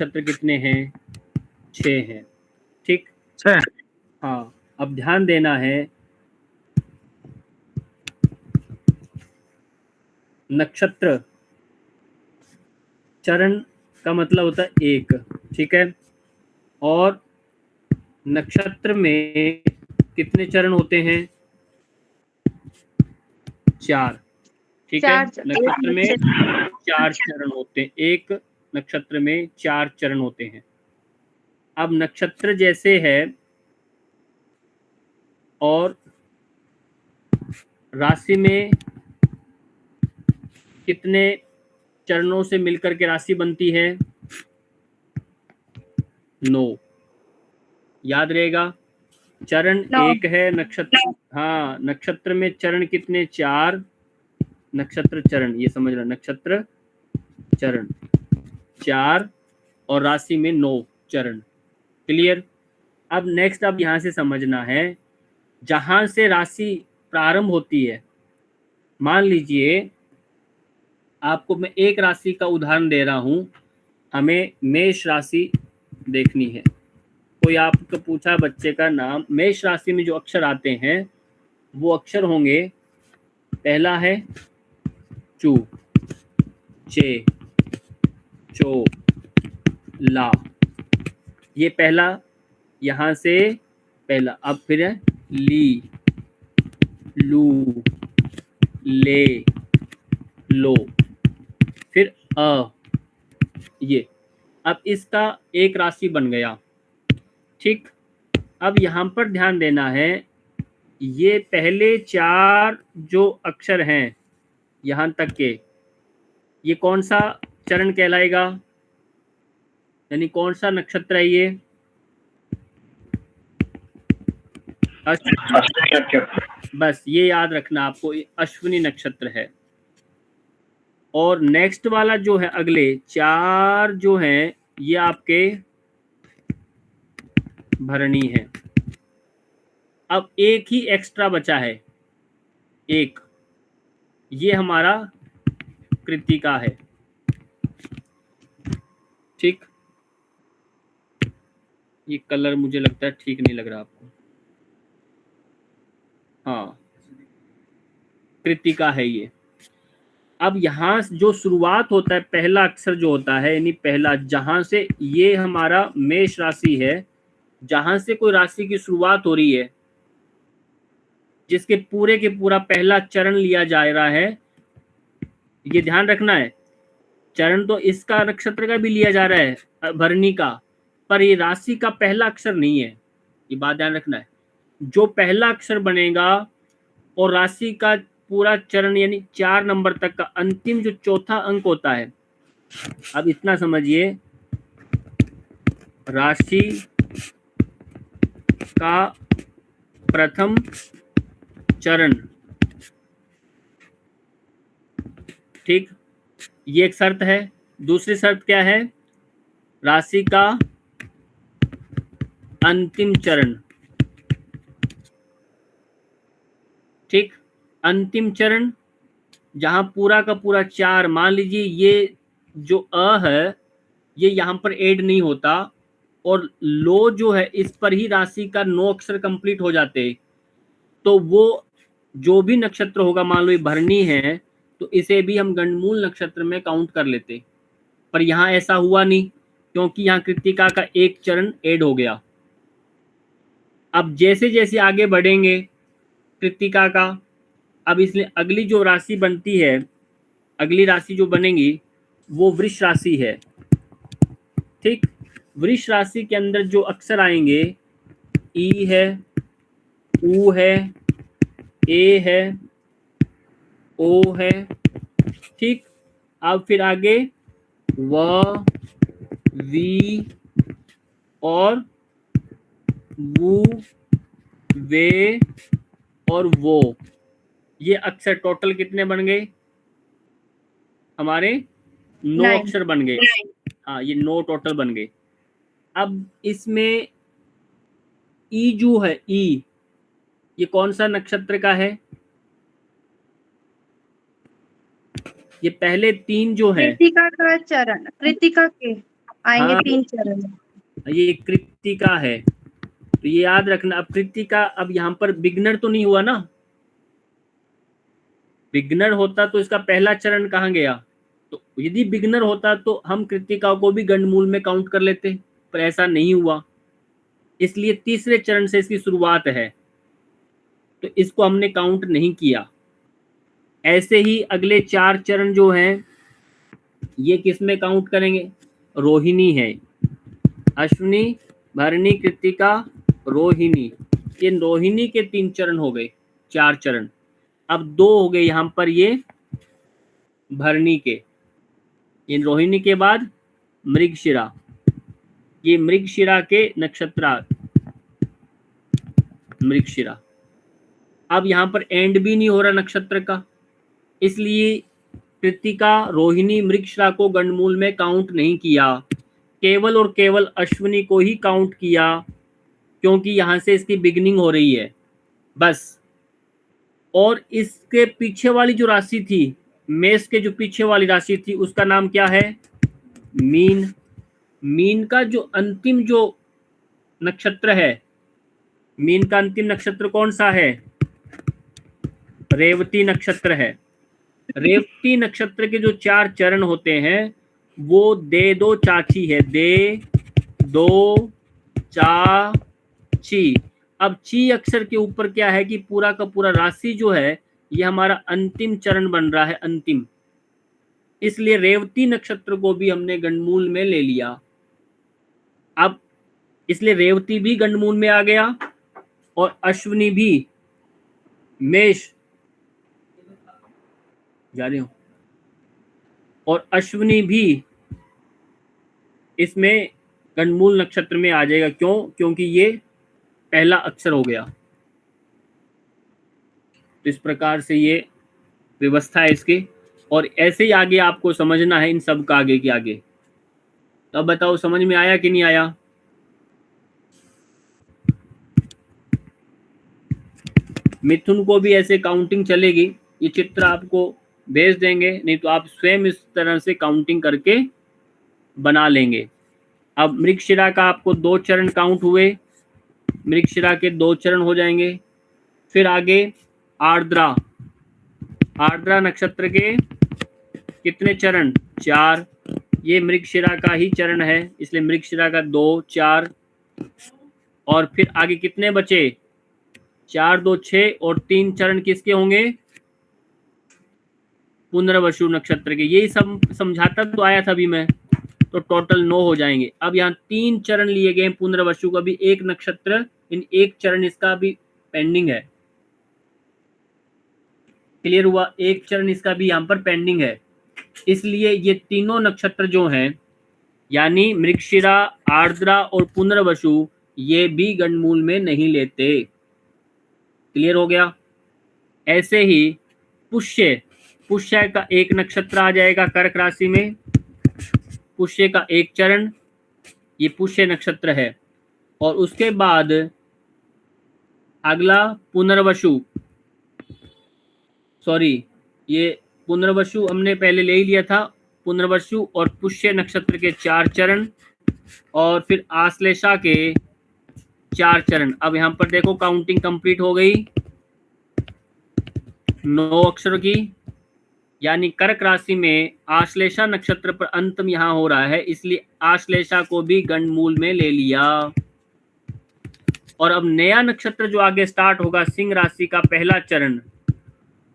नक्षत्र कितने हैं? 6 हैं। ठीक, 6। हाँ, अब ध्यान देना है, नक्षत्र चरण का मतलब होता है एक, ठीक है, और नक्षत्र में कितने चरण होते हैं? 4, ठीक है, नक्षत्र में 4 चरण होते हैं, एक नक्षत्र में 4 चरण होते हैं। अब नक्षत्र जैसे है और राशि में कितने चरणों से मिलकर के राशि बनती है? 9, याद रहेगा। चरण 1 है, नक्षत्र, हाँ, नक्षत्र में चरण कितने? 4 नक्षत्र चरण, ये समझ रहा, नक्षत्र चरण 4 और राशि में 9 चरण। क्लियर? अब नेक्स्ट अब यहां से समझना है, जहां से राशि प्रारंभ होती है, मान लीजिए आपको मैं एक राशि का उदाहरण दे रहा हूं, हमें मेष राशि देखनी है। कोई आपको पूछा बच्चे का नाम, मेष राशि में जो अक्षर आते हैं वो अक्षर होंगे, पहला है चू, चे, चो, ला, ये पहला, यहां से पहला। अब फिर है ली, लू, ले, लो, फिर अ, ये। अब इसका एक राशि बन गया। ठीक, अब यहां पर ध्यान देना है, ये पहले 4 जो अक्षर हैं यहां तक के, ये कौन सा चरण कहलाएगा? यानी कौन सा नक्षत्र है ये? बस ये याद रखना आपको, ये अश्विनी नक्षत्र है। और नेक्स्ट वाला जो है, अगले 4 जो हैं ये आपके भरणी है। अब एक ही एक्स्ट्रा बचा है, एक, ये हमारा कृत्तिका है। ठीक, ये कलर मुझे लगता है ठीक नहीं लग रहा आपको, हाँ, कृत्तिका है ये। अब यहाँ जो शुरुआत होता है, पहला अक्षर जो होता है, यानी पहला, जहां से ये हमारा मेष राशि है, जहां से कोई राशि की शुरुआत हो रही है, जिसके पूरे के पूरा पहला चरण लिया जा रहा है, ये ध्यान रखना है, चरण तो इसका नक्षत्र का भी लिया जा रहा है, भरणी का, पर ये राशि का पहला अक्षर नहीं है, ये बात ध्यान रखना है। जो पहला अक्षर बनेगा और राशि का पूरा चरण यानी 4 नंबर तक का अंतिम जो चौथा अंक होता है, अब इतना समझिए, राशि का प्रथम चरण, ठीक, ये एक शर्त है। दूसरी शर्त क्या है? राशि का अंतिम चरण, ठीक, अंतिम चरण जहां पूरा का पूरा 4, मान लीजिए ये जो अ है ये यहां पर ऐड नहीं होता, और लो जो है इस पर ही राशि का 9 अक्षर कंप्लीट हो जाते, तो वो जो भी नक्षत्र होगा, मान लो ये भरणी है, तो इसे भी हम गंडमूल नक्षत्र में काउंट कर लेते, पर यहाँ ऐसा हुआ नहीं, क्योंकि यहाँ कृत्तिका का एक चरण ऐड हो गया। अब जैसे जैसे आगे बढ़ेंगे कृत्तिका का, अब इसलिए अगली जो राशि बनती है, अगली राशि जो बनेगी वो वृष राशि है। ठीक, वृष राशि के अंदर जो अक्षर आएंगे, ई है, ऊ है, ए है, ओ है। ठीक, अब फिर आगे व, वी और वू, वे और वो, ये अक्षर टोटल कितने बन गए हमारे? 9 अक्षर बन गए। हाँ, ये 9 टोटल बन गए। अब इसमें ई जो है, ई, ये कौन सा नक्षत्र का है? ये पहले 3 जो है, कृत्तिका का चरण, कृत्तिका के, आएंगे हाँ 3 चरण। ये कृतिका है, तो ये याद रखना। अब कृतिका, अब यहाँ पर बिगनर तो नहीं हुआ ना, बिगनर होता तो इसका पहला चरण कहाँ गया, तो यदि बिगनर होता तो हम कृतिका को भी गंडमूल में काउंट कर लेते, पर ऐसा नहीं हुआ, इसलिए तीसरे चरण से इसकी शुरुआत है, तो इसको हमने काउंट नहीं किया। ऐसे ही अगले 4 चरण जो हैं ये किस में काउंट करेंगे, रोहिणी है, अश्विनी, भरणी, कृतिका, रोहिणी, ये रोहिणी के 3 चरण हो गए, 4 चरण। अब 2 हो गए यहाँ पर ये भरणी के, ये रोहिणी के बाद मृगशिरा, ये मृगशिरा के नक्षत्र, मृगशिरा। अब यहाँ पर एंड भी नहीं हो रहा नक्षत्र का, इसलिए कृतिका, रोहिणी, मृगशिरा को गंडमूल में काउंट नहीं किया, केवल और केवल अश्विनी को ही काउंट किया, क्योंकि यहाँ से इसकी बिगिनिंग हो रही है बस। और इसके पीछे वाली जो राशि थी, मेष के जो पीछे वाली राशि थी, उसका नाम क्या है, मीन। मीन का जो अंतिम जो नक्षत्र है, मीन का अंतिम नक्षत्र कौन सा है, रेवती नक्षत्र है। रेवती नक्षत्र के जो 4 चरण होते हैं वो दे दो चाची है, दे दो चा ची। अब ची अक्षर के ऊपर क्या है कि पूरा का पूरा राशि जो है ये हमारा अंतिम चरण बन रहा है, अंतिम, इसलिए रेवती नक्षत्र को भी हमने गंडमूल में ले लिया। अब इसलिए रेवती भी गंडमूल में आ गया और अश्विनी भी, मेष जा रही हूं, और अश्विनी भी इसमें गंडमूल नक्षत्र में आ जाएगा। क्यों, क्योंकि ये पहला अक्षर हो गया। तो इस प्रकार से ये व्यवस्था है इसकी, और ऐसे ही आगे आपको समझना है इन सब का आगे के आगे। तो अब बताओ समझ में आया कि नहीं आया। मिथुन को भी ऐसे काउंटिंग चलेगी, ये चित्र आपको भेज देंगे, नहीं तो आप स्वयं इस तरह से काउंटिंग करके बना लेंगे। अब मृगशिरा का आपको 2 चरण काउंट हुए, मृगशिरा के 2 चरण हो जाएंगे। फिर आगे आर्द्रा, आर्द्रा नक्षत्र के कितने चरण, 4, ये मृगशिरा का ही चरण है, इसलिए मृगशिरा का 2 4, और फिर आगे कितने बचे, 4 2 6, और 3 चरण किसके होंगे, पुनर्वसु नक्षत्र के। यही सब समझाता तो आया था अभी मैं, तो टोटल 9 हो जाएंगे। अब यहाँ 3 चरण लिए गए पुनर्वसु का भी, एक नक्षत्र इन 1 चरण इसका भी पेंडिंग है, क्लियर हुआ, 1 चरण इसका भी यहाँ पर पेंडिंग है। इसलिए ये तीनों नक्षत्र जो हैं, यानी मृगशिरा, आर्द्रा और पुनर्वसु, ये भी गंडमूल में नहीं लेते, क्लियर हो गया। ऐसे ही पुष्य, पुष्य का 1 नक्षत्र आ जाएगा कर्क राशि में, पुष्य का 1 चरण, ये पुष्य नक्षत्र है। और उसके बाद अगला पुनर्वसु, सॉरी ये पुनर्वसु हमने पहले ले ही लिया था, पुनर्वसु और पुष्य नक्षत्र के 4 चरण, और फिर आश्लेषा के 4 चरण। अब यहाँ पर देखो काउंटिंग कंप्लीट हो गई 9 अक्षरों की, यानी कर्क राशि में आश्लेषा नक्षत्र पर अंतम यहाँ हो रहा है, इसलिए आश्लेषा को भी गंडमूल में ले लिया। और अब नया नक्षत्र जो आगे स्टार्ट होगा, सिंह राशि का पहला चरण,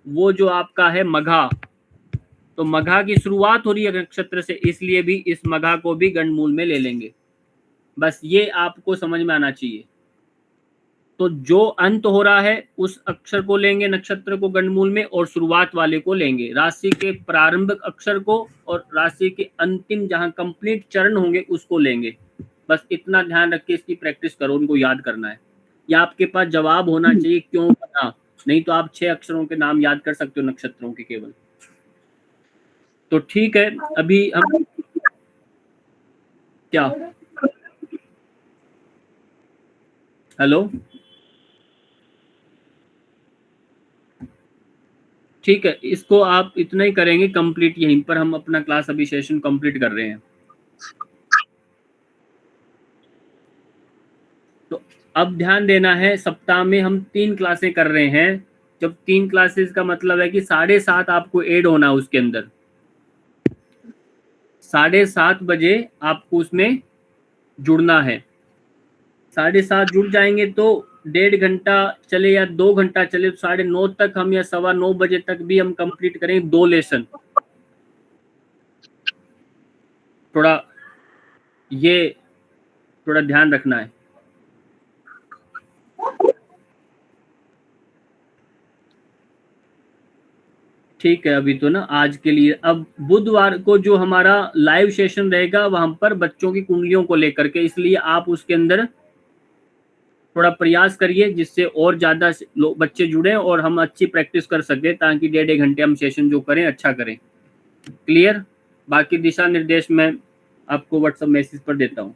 वो जो आपका है मघा, तो मघा की शुरुआत हो रही है नक्षत्र से, इसलिए भी इस मघा को भी गंडमूल में ले लेंगे। बस ये आपको समझ में आना चाहिए। तो जो अंत हो रहा है उस अक्षर को लेंगे नक्षत्र को गंडमूल में, और शुरुआत वाले को लेंगे, राशि के प्रारंभिक अक्षर को और राशि के अंतिम जहां कंप्लीट चरण होंगे उसको लेंगे। बस इतना ध्यान रख के इसकी प्रैक्टिस करो, उनको याद करना है, या आपके पास जवाब होना चाहिए क्यों बना, नहीं तो आप 6 अक्षरों के नाम याद कर सकते हो नक्षत्रों के केवल। तो ठीक है, अभी हम क्या, हेलो, ठीक है, इसको आप इतना ही करेंगे कंप्लीट, यहीं पर हम अपना क्लास अभी सेशन कंप्लीट कर रहे हैं। तो अब ध्यान देना है, सप्ताह में हम 3 क्लासें कर रहे हैं। जब 3 क्लासेस का मतलब है कि 7:30 आपको ऐड होना है उसके अंदर। 7:30 बजे आपको उसमें जुड़ना है। 7:30 जुड़ जाएंगे तो 1.5 घंटा चले या 2 घंटा चले तो 9:30 तक हम या 9:15 बजे तक भी हम कंप्लीट करेंगे 2 लेसन। थोड़ा ये थोड़ा ध्यान रखना है। ठीक है, अभी तो ना आज के लिए। अब बुधवार को जो हमारा लाइव सेशन रहेगा वहां पर बच्चों की कुंडलियों को लेकर के, इसलिए आप उसके अंदर थोड़ा प्रयास करिए जिससे और ज्यादा बच्चे जुड़े और हम अच्छी प्रैक्टिस कर सके, ताकि 1.5 घंटे हम सेशन जो करें अच्छा करें। क्लियर? बाकी दिशा निर्देश मैं आपको व्हाट्सएप मैसेज पर देता हूँ।